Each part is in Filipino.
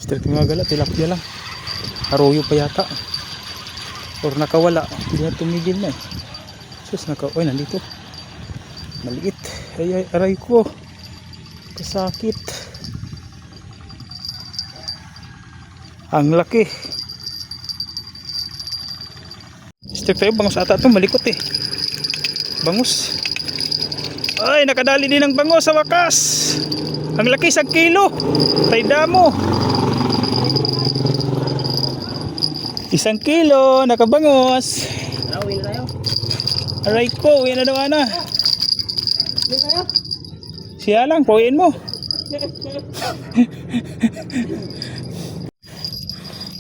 Straight mga gala, tilapia lang. Arroyo pa yata. Or nakawala. Hindi na tumigil na eh. Sus, Uy, nandito. Maliit. Ay, aray ko. Kasakit. Ang laki. Straight tayo, bangus ata ito. Malikot eh. Bangus. Ay, nakadali din ng bangus sa wakas. Ang laki, 1 kilo. Tay damo. 1 kilo, nakabangos. Uwi na tayo. Aray ko, uwi na daw ana. Uwi tayo. Siya lang, pauwiin mo.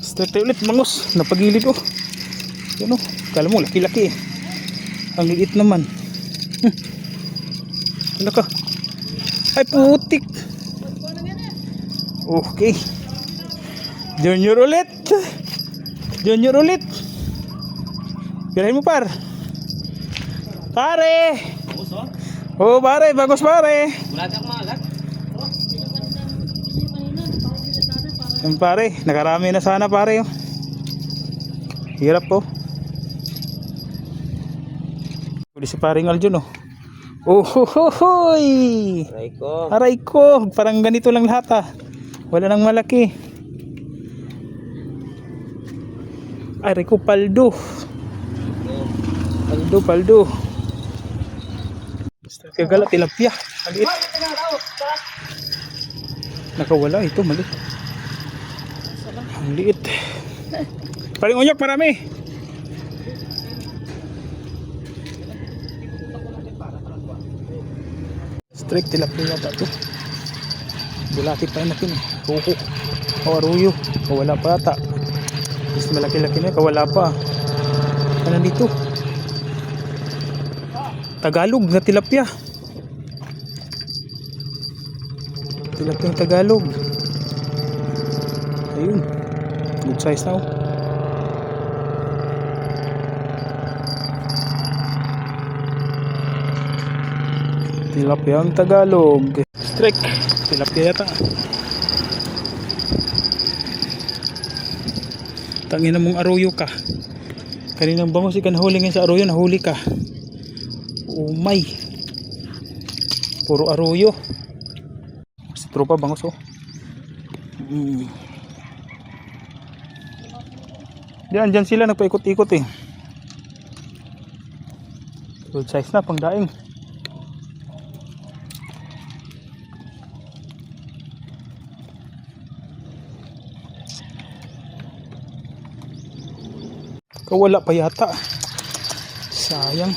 Start ulit, bangus. Napagilid oh. Yan oh, kala mo, laki-laki eh. Ang liit naman. Ano ka? Ay, putik. Okay. Junior ulit. Junior ulit. Pirahin mo par. Pare. Oh pare, bagus pare. Wala tayong maalat. Yan pare, nakarami na sana pare oh. Hirap po. Uli si paring Aljun oh. Oh ho ho hoy. Aray ko. Aray ko, parang ganito lang lahat ah. Wala nang malaki. Aray ko, paldo. Paldo. Kagala, tilapia. Maliit. Nakawala ito, maliit. Ang liit. Paring unyok, marami. Strike, tilapia yata ito. Bulati pa natin. Kuko. O aruyo. Kawala pa ata. Mas malaki-laki na. Kawala pa. Ano dito? Tagalog na tilapia. Tilapia ng Tagalog. Ayun. Good size na oh. Tilapia ang Tagalog. Strike. Tilapia yata. Tangina mong aruyo ka. Kaninang bangus ikan nahuli ngayon sa aruyo, nahuli ka. Umay. Puro aruyo. Sa tropa bangus oh. Diyan sila nagpaikot-ikot eh. Good size na pang daing. Kawala pa yata. Sayang.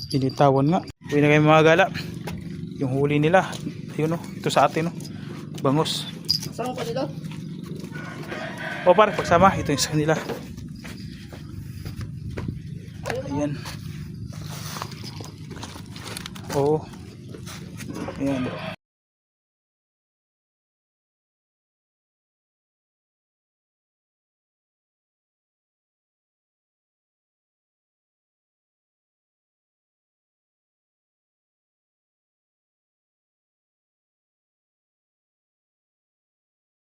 Binitawan nga. Uwi na kayo mga gala. Yung huli nila. Ayun oh. Ito sa atin oh. Bangus. Saan pa dito? O pare, pagsama. Ito yung sa kanila. Ayan. Oo. Ayan.